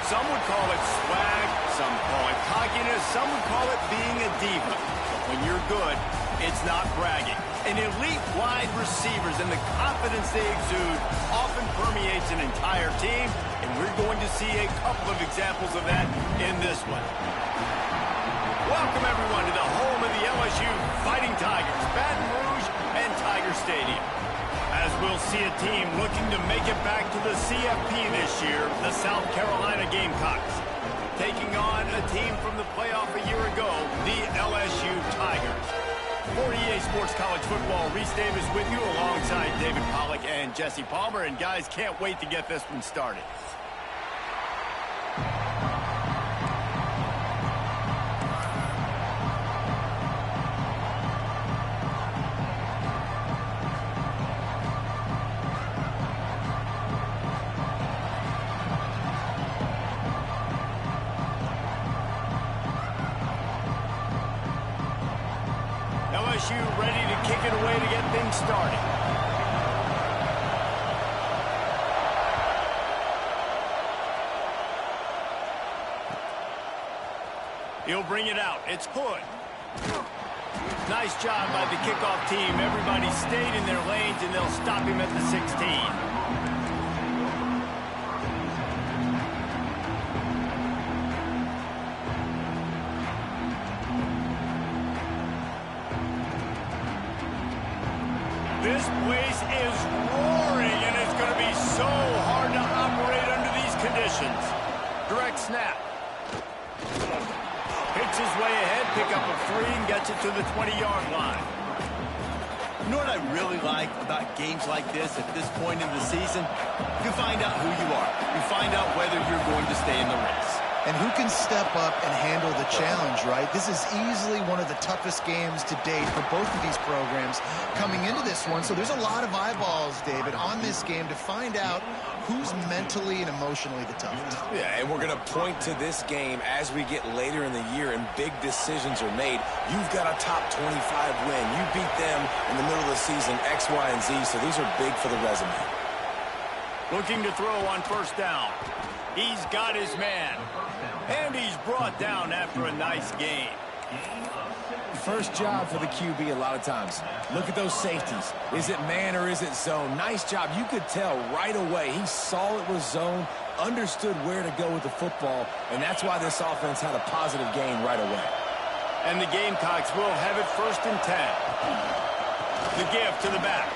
Some would call it swag, some call it cockiness, some would call it being a diva. But when you're good, it's not bragging. And elite wide receivers and the confidence they exude often permeates an entire team, and we're going to see a couple of examples of that in this one. Welcome, everyone, to the home of the LSU Fighting Tigers, Baton Rouge and Tiger Stadium. As we'll see a team looking to make it back to the CFP this year, the South Carolina Gamecocks, taking on a team from the playoff a year ago, the LSU Tigers. For EA Sports College Football, Reese Davis with you alongside David Pollack and Jesse Palmer. And guys, can't wait to get this one started. LSU ready to kick it away to get things started. He'll bring it out. It's Hood. Nice job by the kickoff team. Everybody stayed in their lanes, and they'll stop him at the 16. This place is roaring, and it's going to be so hard to operate under these conditions. Direct snap. Picks his way ahead, pick up a 3, and gets it to the 20-yard line. You know what I really like about games like this at this point in the season? You find out who you are. You find out whether you're going to stay in the race. And who can step up and handle the challenge, right? This is easily one of the toughest games to date for both of these programs coming into this one. So there's a lot of eyeballs, David, on this game to find out who's mentally and emotionally the toughest. Yeah, and we're going to point to this game as we get later in the year and big decisions are made. You've got a top 25 win. You beat them in the middle of the season, X, Y, and Z, so these are big for the resume. Looking to throw on first down. He's got his man. And he's brought down after a nice game. First job for the QB a lot of times. Look at those safeties. Is it man or is it zone? Nice job. You could tell right away. He saw it was zone, understood where to go with the football, and that's why this offense had a positive gain right away. And the Gamecocks will have it first and 10. The give to the back.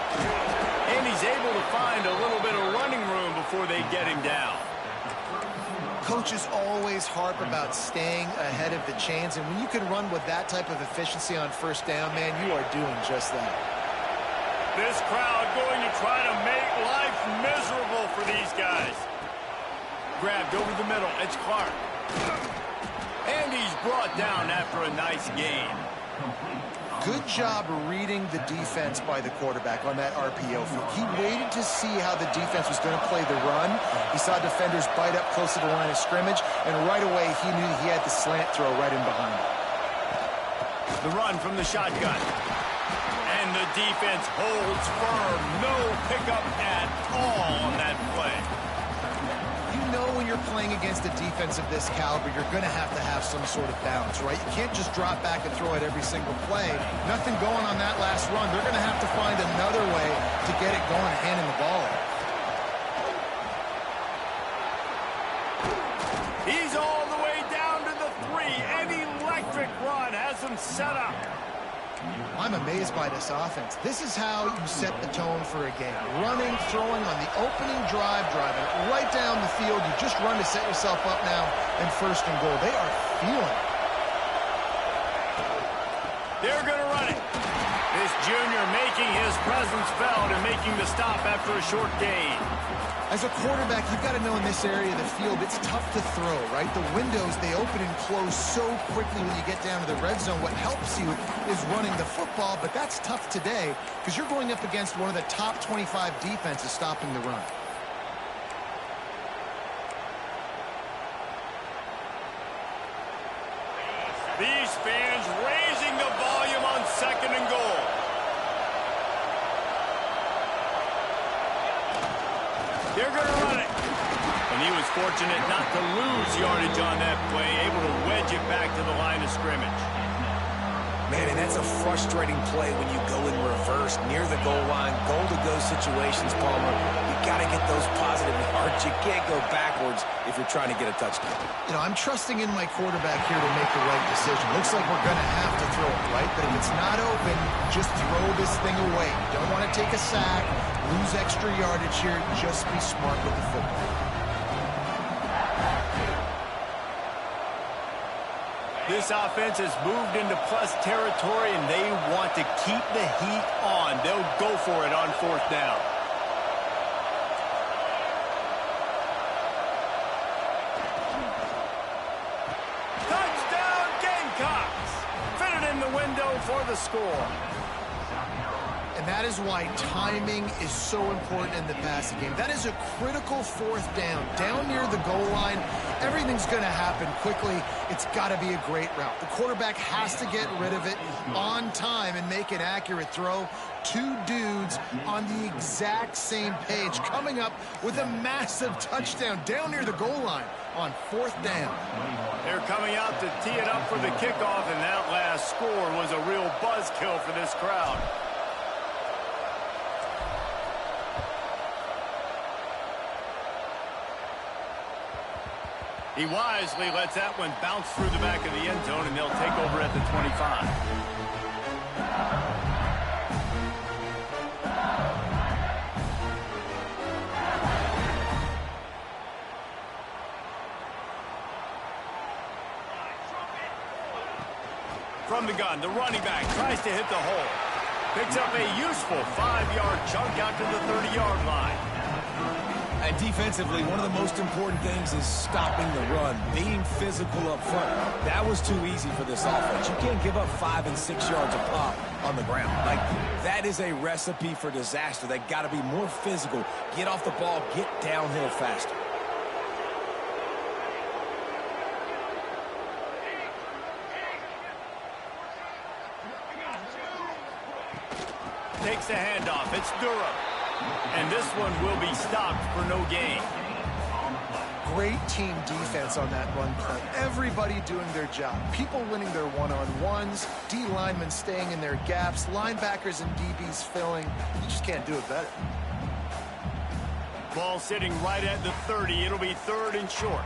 And he's able to find a little bit of running room before they get him down. Coaches always harp about staying ahead of the chains, and when you can run with that type of efficiency on first down, man, you are doing just that. This crowd going to try to make life miserable for these guys. Grabbed over the middle. It's Clark. And he's brought down after a nice gain. Good job reading the defense by the quarterback on that RPO. He waited to see how the defense was going to play the run. He saw defenders bite up close to the line of scrimmage, and right away he knew he had the slant throw right in behind him. The run from the shotgun. And the defense holds firm. No pickup at all on that play. You know when you're playing against a defense of this caliber, you're going to have some sort of balance, right? You can't just drop back and throw it every single play. Nothing going on that last run. They're going to have to find another way to get it going, handing the ball off. He's all the way down to the 3. An electric run has him set up. I'm amazed by this offense. This is how you set the tone for a game. Running, throwing on the opening drive, driving right down the field. You just run to set yourself up now in first and goal. They are feeling it. They're going to run it. This junior making his presence felt and making the stop after a short gain. As a quarterback, you've got to know in this area of the field, it's tough to throw, right? The windows, they open and close so quickly when you get down to the red zone. What helps you is running the football, but that's tough today because you're going up against one of the top 25 defenses stopping the run. These fans raising the volume on second and goal. They're going to run it. And And he was fortunate not to lose yardage on that play, able to wedge it back to the line of scrimmage. Man, and that's a frustrating play when you go in reverse near the goal line. Goal-to-go situations, Palmer. You got to get those positive yards. You can't go backwards if you're trying to get a touchdown. You know, I'm trusting in my quarterback here to make the right decision. Looks like we're going to have to throw it, right? But if it's not open, just throw this thing away. You don't want to take a sack, lose extra yardage here. Just be smart with the football. This offense has moved into plus territory, and they want to keep the heat on. They'll go for it on 4th down. Touchdown, Gamecocks! Fitted in the window for the score. And that is why timing is so important in the passing game. That is a critical 4th down. Down near the goal line, everything's going to happen quickly. It's got to be a great route. The quarterback has to get rid of it on time and make an accurate throw. 2 dudes on the exact same page coming up with a massive touchdown down near the goal line on 4th down. They're coming out to tee it up for the kickoff, and that last score was a real buzzkill for this crowd. He wisely lets that one bounce through the back of the end zone, and they'll take over at the 25. From the gun, the running back tries to hit the hole. Picks up a useful 5-yard chunk out to the 30-yard line. And defensively, one of the most important things is stopping the run, being physical up front. That was too easy for this offense. You can't give up 5 and 6 yards a pop on the ground. Like, that is a recipe for disaster. They got to be more physical, get off the ball, get downhill faster. Takes the handoff. It's Durham. And this one will be stopped for no gain. Great team defense on that run play. Everybody doing their job. People winning their one-on-ones, D linemen staying in their gaps, linebackers and DBs filling. You just can't do it better. Ball sitting right at the 30. It'll be 3rd and short.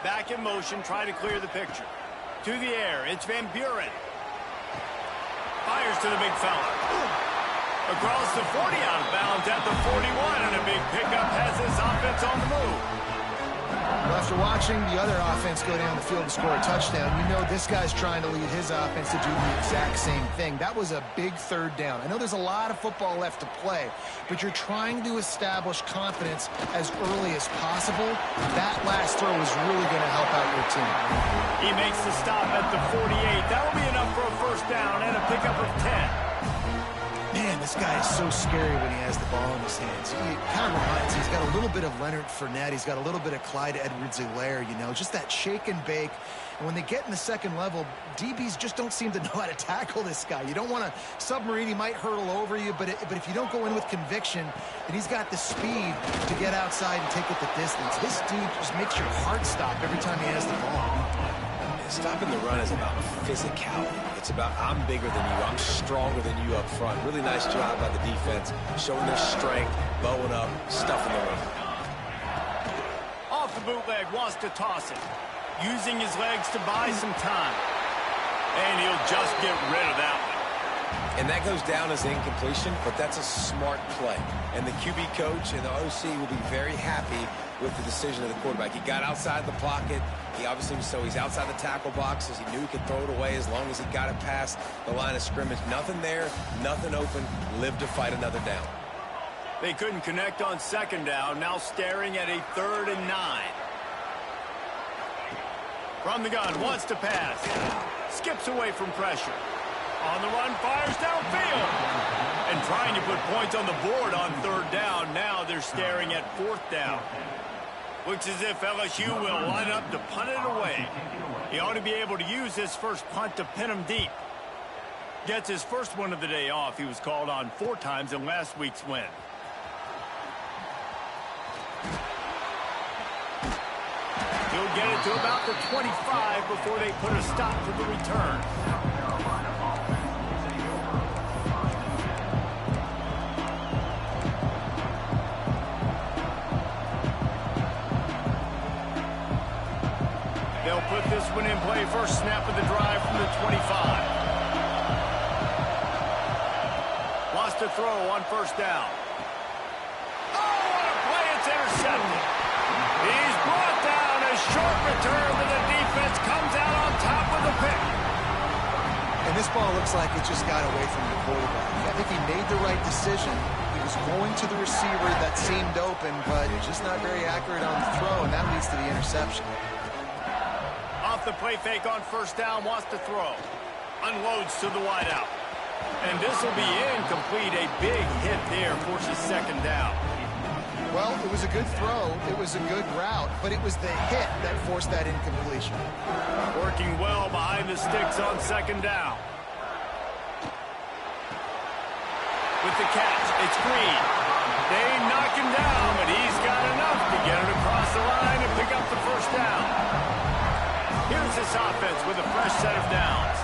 Back in motion, try to clear the picture. To the air, it's Van Buren. Fires to the big fella. Across the 40, out of bounds at the 41, and a big pickup has this offense on the move. Well, after watching the other offense go down the field and score a touchdown, you know this guy's trying to lead his offense to do the exact same thing. That was a big 3rd down. I know there's a lot of football left to play, but you're trying to establish confidence as early as possible. That last throw is really going to help out your team. He makes the stop at the 48. That'll be enough for a 1st down and a pickup of 10. Man, this guy is so scary when he has the ball in his hands. He kind of reminds me, he's got a little bit of Leonard Fournette. He's got a little bit of Clyde Edwards-Helaire, you know, just that shake and bake. And when they get in the second level, DBs just don't seem to know how to tackle this guy. You don't want to submarine. He might hurtle over you, but if you don't go in with conviction, and he's got the speed to get outside and take it the distance. This dude just makes your heart stop every time he has the ball. Stopping the run is about physicality. It's about I'm bigger than you, I'm stronger than you up front. Really nice job by the defense, showing their strength, bowing up, stuffing the run. Off the bootleg, wants to toss it. Using his legs to buy some time. And he'll just get rid of that one. And that goes down as incompletion, but that's a smart play. And the QB coach and the OC will be very happy with the decision of the quarterback. He got outside the pocket. He obviously, so he's outside the tackle boxes. He knew he could throw it away as long as he got it past the line of scrimmage. Nothing there, nothing open. Lived to fight another down. They couldn't connect on 2nd down. Now staring at a 3rd and 9. From the gun, wants to pass. Skips away from pressure. On the run, fires downfield. And trying to put points on the board on 3rd down. Now they're staring at 4th down. Looks as if LSU will line up to punt it away. He ought to be able to use his first punt to pin him deep. Gets his first one of the day off. He was called on 4 times in last week's win. He'll get it to about the 25 before they put a stop to the return. They'll put this one in play. First snap of the drive from the 25. Wants to throw on first down. Oh, what a play. It's intercepted. He's brought down. A short return, but the defense comes out on top with the pick. And this ball looks like it just got away from the quarterback. I think he made the right decision. He was going to the receiver that seemed open, but just not very accurate on the throw, and that leads to the interception. Off the play fake on first down, wants to throw. Unloads to the wideout. And this will be incomplete. A big hit there forces second down. Well, it was a good throw. It was a good route, but it was the hit that forced that incompletion. Working well behind the sticks on second down. With the catch, it's Green. They knock him down, but he's got enough to get it across the line and pick up the first down. Here's this offense with a fresh set of downs.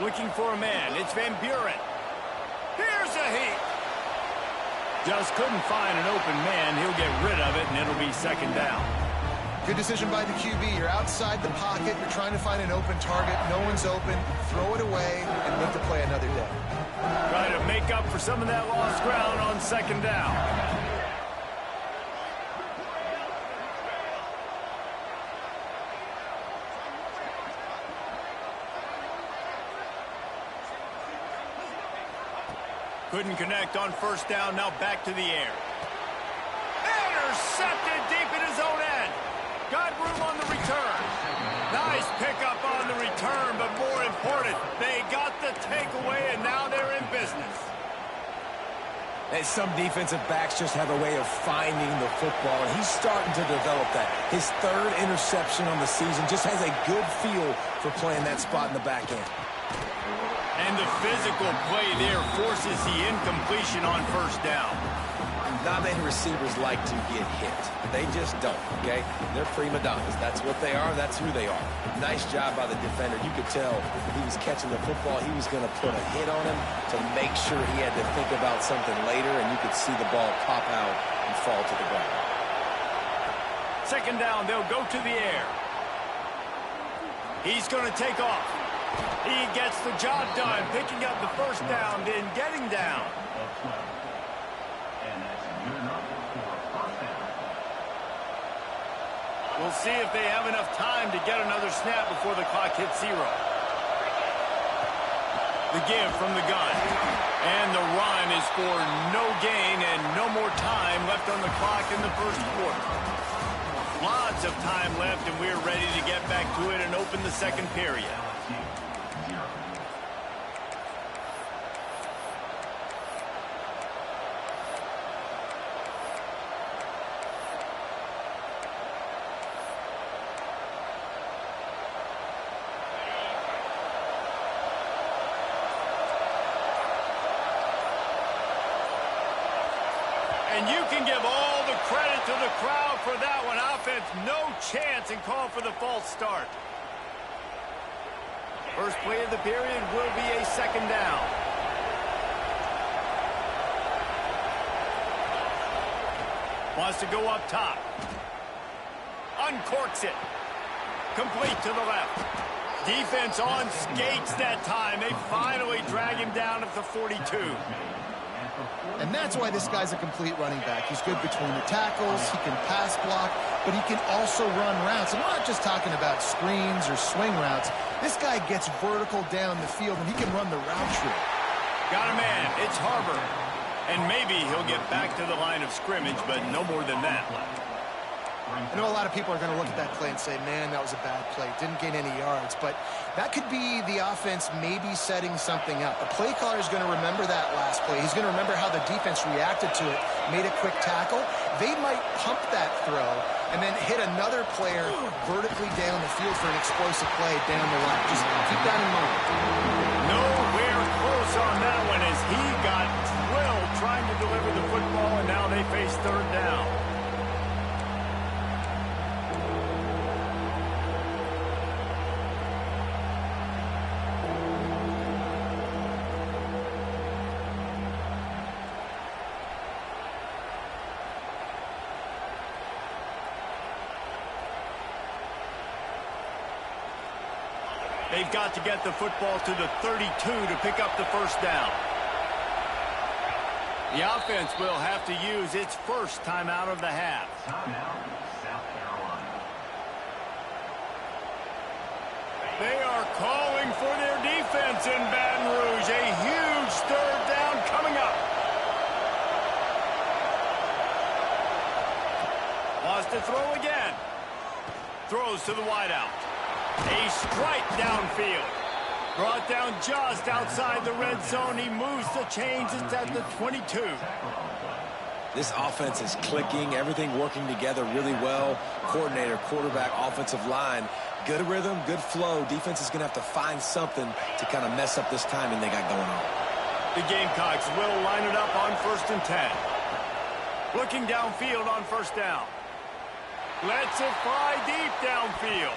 Looking for a man. It's Van Buren. Here's a heat. Just couldn't find an open man. He'll get rid of it, and it'll be second down. Good decision by the QB. You're outside the pocket. You're trying to find an open target. No one's open. Throw it away and live to play another day. Try to make up for some of that lost ground on second down. Couldn't connect on first down. Now back to the air. Intercepted deep in his own end. Got room on the return. Nice pickup on the return, but more important, they got the takeaway, and now they're in business. And some defensive backs just have a way of finding the football, and he's starting to develop that. His third interception on the season just has a good feel for playing that spot in the back end. And the physical play there forces the incompletion on first down. Not many receivers like to get hit. They just don't, okay? They're prima donnas. That's what they are. That's who they are. Nice job by the defender. You could tell he was catching the football. He was going to put a hit on him to make sure he had to think about something later, and you could see the ball pop out and fall to the ground. Second down, they'll go to the air. He's going to take off. He gets the job done, picking up the first down, then getting down. We'll see if they have enough time to get another snap before the clock hits zero. The give from the gun. And the run is for no gain and no more time left on the clock in the first quarter. Lots of time left, and we're ready to get back to it and open the second period. And you can give all the credit to the crowd for that one. Offense, no chance, and call for the false start. First play of the period will be a second down. Wants to go up top. Uncorks it. Complete to the left. Defense on skates that time. They finally drag him down at the 42. And that's why this guy's a complete running back. He's good between the tackles, he can pass block, but he can also run routes. And we're not just talking about screens or swing routes. This guy gets vertical down the field, and he can run the route tree. Got a man. It's Harbor. And maybe he'll get back to the line of scrimmage, but no more than that. I know a lot of people are going to look at that play and say, man, that was a bad play. Didn't gain any yards. But that could be the offense maybe setting something up. The play caller is going to remember that last play. He's going to remember how the defense reacted to it, made a quick tackle. They might pump that throw and then hit another player vertically down the field for an explosive play down the line. Just keep that in mind. Nowhere close on that one as he got They've got to get the football to the 32 to pick up the first down. The offense will have to use its first timeout of the half. They are calling for their defense in Baton Rouge. A huge third down coming up. Wants to throw again. Throws to the wideout. A strike downfield. Brought down just outside the red zone. He moves the chains. It's at the 22. This offense is clicking. Everything working together really well. Coordinator, quarterback, offensive line. Good rhythm, good flow. Defense is going to have to find something to kind of mess up this timing they got going on. The Gamecocks will line it up on 1st and 10. Looking downfield on first down. Lets it fly deep downfield.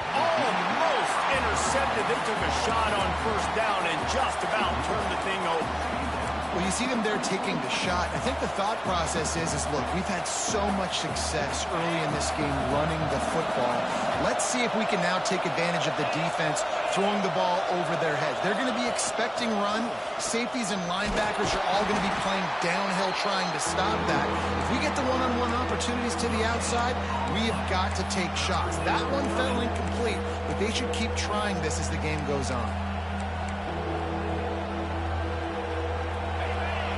Almost intercepted. They took a shot on first down and just about turned the thing over. Well, you see them there taking the shot. I think the thought process is look, we've had so much success early in this game running the football. Let's see if we can now take advantage of the defense throwing the ball over their heads. They're going to be expecting run. Safeties and linebackers are all going to be playing downhill trying to stop that. If we get the one-on-one opportunities to the outside, we have got to take shots. That one fell incomplete, but they should keep trying this as the game goes on.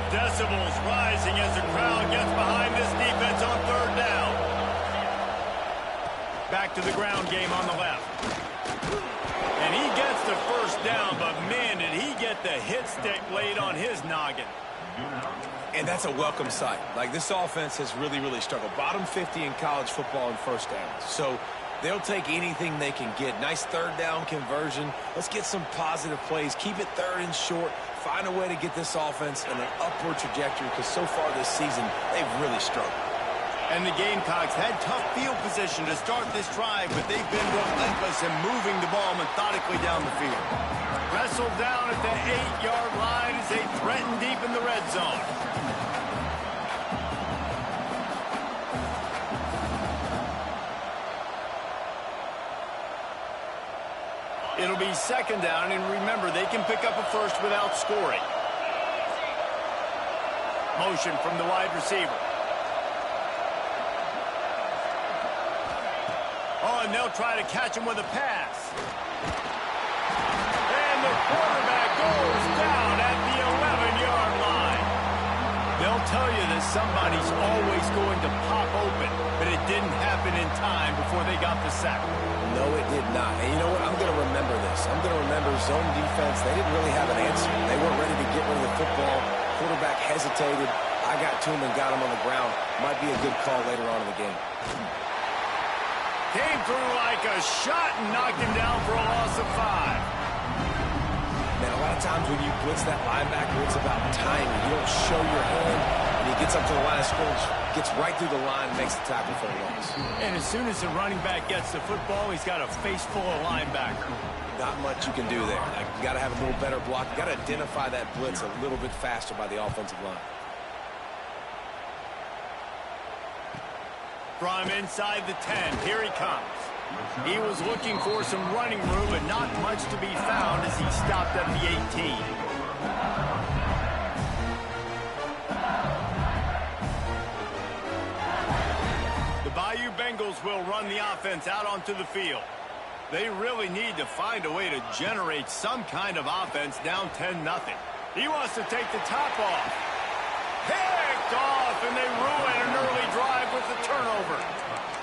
Decibels rising as the crowd gets behind this defense on third down. Back to the ground game on the left. And he gets the first down, but man, did he get the hit stick laid on his noggin. And that's a welcome sight. Like, this offense has really, really struggled. Bottom 50 in college football in first downs. So they'll take anything they can get. Nice third down conversion. Let's get some positive plays. Keep it third and short. Find a way to get this offense in an upward trajectory because so far this season, they've really struggled. And the Gamecocks had tough field position to start this drive, but they've been relentless in moving the ball methodically down the field. Wrestled down at the 8-yard line as they threaten deep in the red zone. It'll be second down, and remember, they can pick up a first without scoring. Motion from the wide receiver. Oh, and they'll try to catch him with a pass. And the quarterback goes down at the 11-yard line. They'll tell you that somebody's always going to pop open, but it didn't happen in time before they got the sack. No, it did not. And you know what? I'm going to remember this. I'm going to remember zone defense. They didn't really have an answer. They weren't ready to get rid of the football. Quarterback hesitated. I got to him and got him on the ground. Might be a good call later on in the game. Came through like a shot and knocked him down for a loss of 5. Man, a lot of times when you blitz that linebacker, it's about timing. You don't show your hand, and he gets up to the line of scrimmage, gets right through the line, and makes the tackle for a loss. And as soon as the running back gets the football, he's got a face full of linebacker. Not much you can do there. Like, you got to have a little better block. You got to identify that blitz a little bit faster by the offensive line. From inside the 10, here he comes. He was looking for some running room, but not much to be found as he stopped at the 18. The Bayou Bengals will run the offense out onto the field. They really need to find a way to generate some kind of offense down 10-0. He wants to take the top off. Picked off, and they ruin an early drive with the turnover.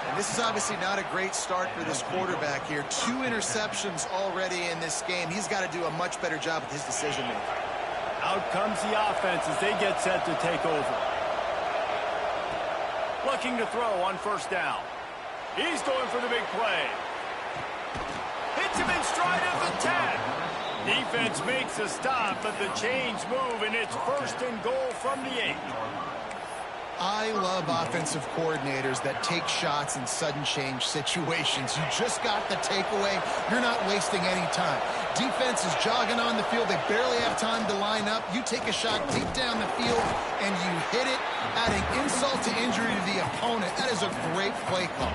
And this is obviously not a great start for this quarterback here. 2 interceptions already in this game. He's got to do a much better job with his decision-making. Out comes the offense as they get set to take over. Looking to throw on first down. He's going for the big play. Hits him in stride at the 10. Defense makes a stop, but the chains move, and it's 1st and goal from the 8. I love offensive coordinators that take shots in sudden change situations. You just got the takeaway. You're not wasting any time. Defense is jogging on the field. They barely have time to line up. You take a shot deep down the field, and you hit it, adding insult to injury to the opponent. That is a great play call.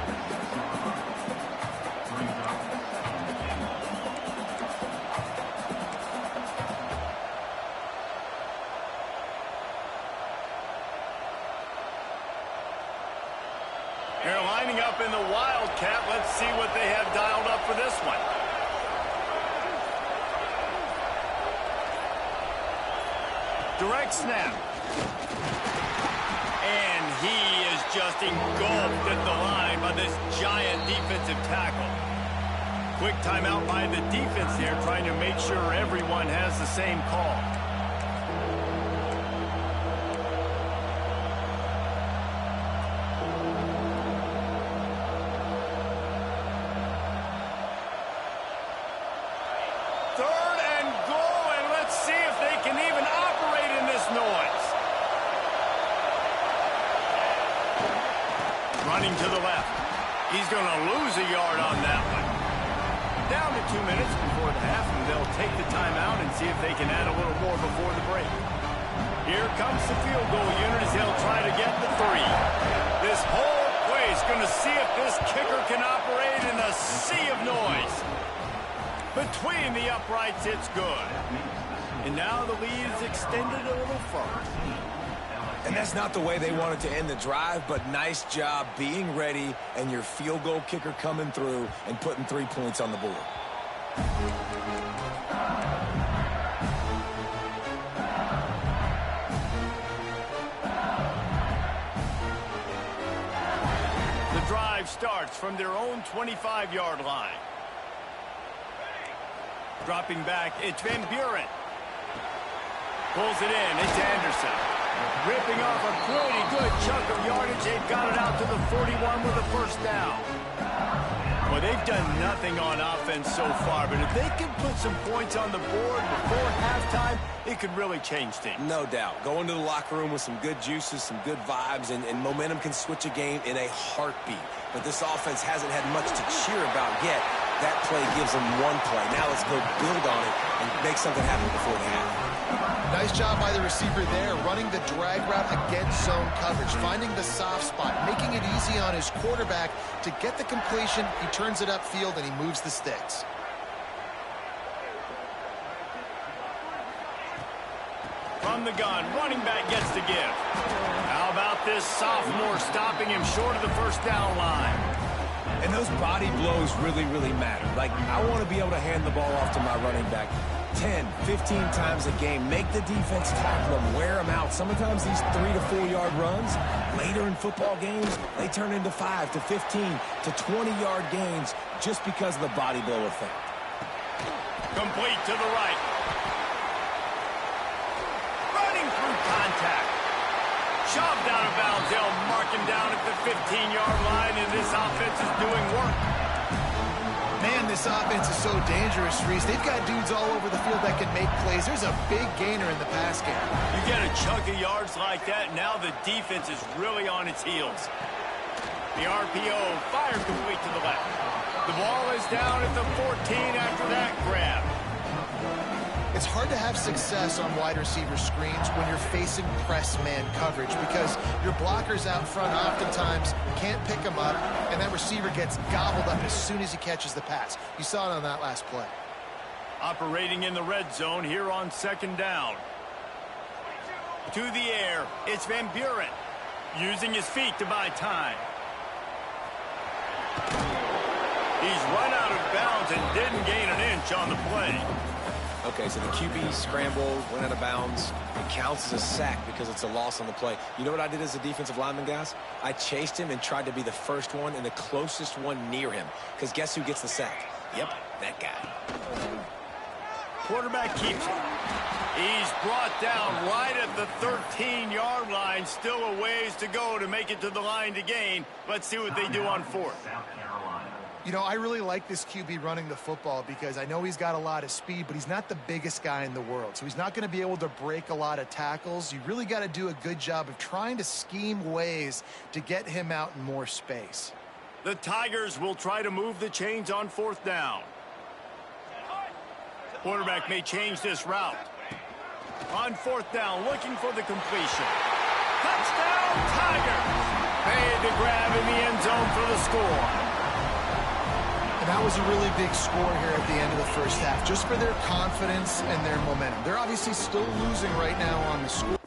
up in the Wildcat. Let's see what they have dialed up for this one. Direct snap. And he is just engulfed at the line by this giant defensive tackle. Quick timeout by the defense here, trying to make sure everyone has the same call. Third and goal, and let's see if they can even operate in this noise. Running to the left. He's going to lose a yard on that one. Down to 2 minutes before the half, and they'll take the timeout and see if they can add a little more before the break. Here comes the field goal unit as they'll try to get the 3. This whole place going to see if this kicker can operate in a sea of noise. Between the uprights, it's good. And now the lead is extended a little further. And that's not the way they wanted to end the drive, but nice job being ready and your field goal kicker coming through and putting 3 points on the board. The drive starts from their own 25-yard line. Dropping back, it's Van Buren. Pulls it in, it's Anderson. Ripping off a pretty good chunk of yardage. They've got it out to the 41 with a first down. Well, they've done nothing on offense so far, but if they can put some points on the board before halftime, it could really change things. No doubt. Go into the locker room with some good juices, some good vibes, and momentum can switch a game in a heartbeat. But this offense hasn't had much to cheer about yet. That play gives them one play. Now let's go build on it and make something happen before the half. Nice job by the receiver there, running the drag route against zone coverage, finding the soft spot, making it easy on his quarterback to get the completion. He turns it upfield, and he moves the sticks. From the gun, running back gets the give. How about this sophomore stopping him short of the first down line? And those body blows really, really matter. Like, I want to be able to hand the ball off to my running back 10, 15 times a game. Make the defense tackle them, wear them out. Sometimes these 3 to 4 yard runs, later in football games, they turn into 5 to 15 to 20-yard gains just because of the body blow effect. Complete to the right. Running through contact. Shoved out of bounds. They'll mark him down at the 15-yard line, and this offense is doing work. Man, this offense is so dangerous, Reese. They've got dudes all over the field that can make plays. There's a big gainer in the pass game. You get a chunk of yards like that, now the defense is really on its heels. The RPO fired complete to the left. The ball is down at the 14 after that grab. It's hard to have success on wide receiver screens when you're facing press man coverage because your blockers out front oftentimes can't pick them up, and that receiver gets gobbled up as soon as he catches the pass. You saw it on that last play. Operating in the red zone here on second down. To the air, it's Van Buren. Using his feet to buy time. He's run out of bounds and didn't gain an inch on the play. Okay, so the QB scrambled, went out of bounds. It counts as a sack because it's a loss on the play. You know what I did as a defensive lineman, guys? I chased him and tried to be the first one and the closest one near him. Because guess who gets the sack? Yep, that guy. Quarterback keeps it. He's brought down right at the 13-yard line. Still a ways to go to make it to the line to gain. Let's see what they do on fourth. You know, I really like this QB running the football because I know he's got a lot of speed, but he's not the biggest guy in the world. So he's not going to be able to break a lot of tackles. You really got to do a good job of trying to scheme ways to get him out in more space. The Tigers will try to move the chains on fourth down. Quarterback may change this route. On fourth down, looking for the completion. Touchdown, Tigers! Made the grab in the end zone for the score. And that was a really big score here at the end of the first half, just for their confidence and their momentum. They're obviously still losing right now on the score.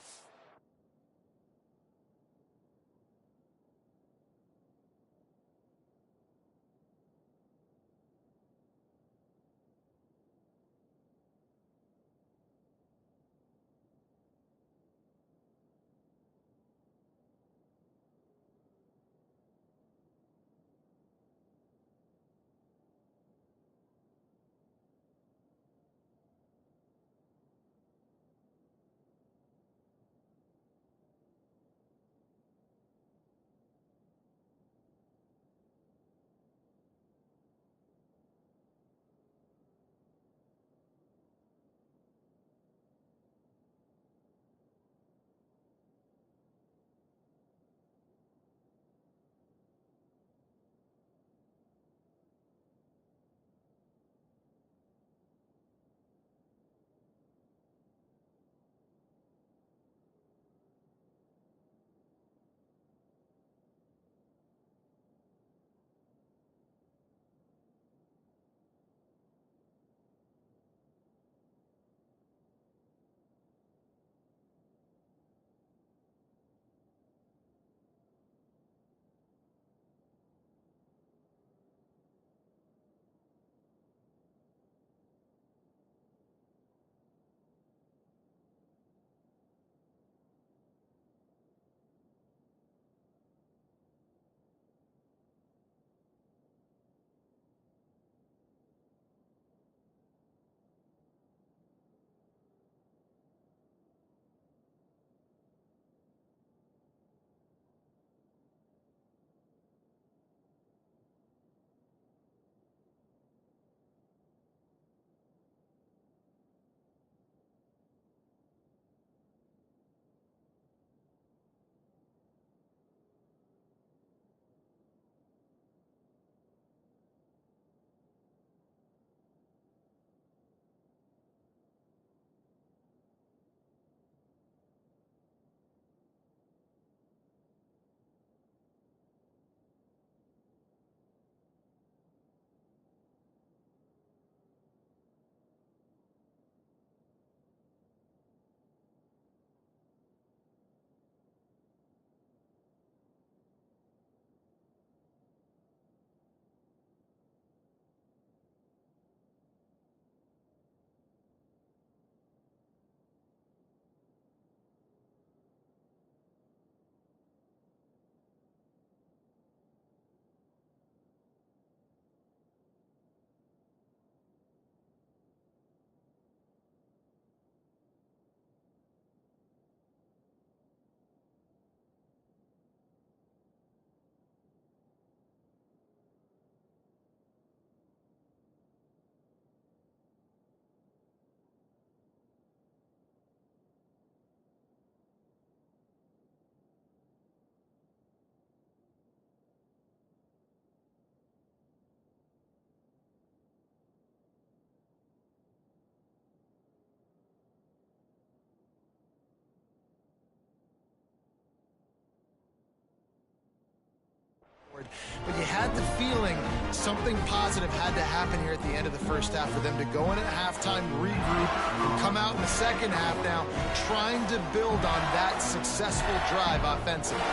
something positive had to happen here at the end of the first half for them to go in at halftime, regroup, and come out in the second half now trying to build on that successful drive offensively.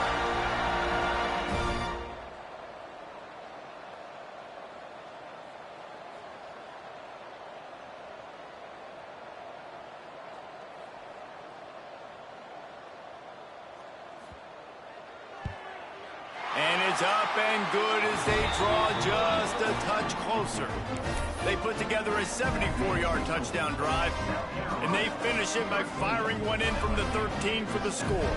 And it's up and good as they draw just a touch closer. They put together a 74-yard touchdown drive, and they finish it by firing one in from the 13 for the score.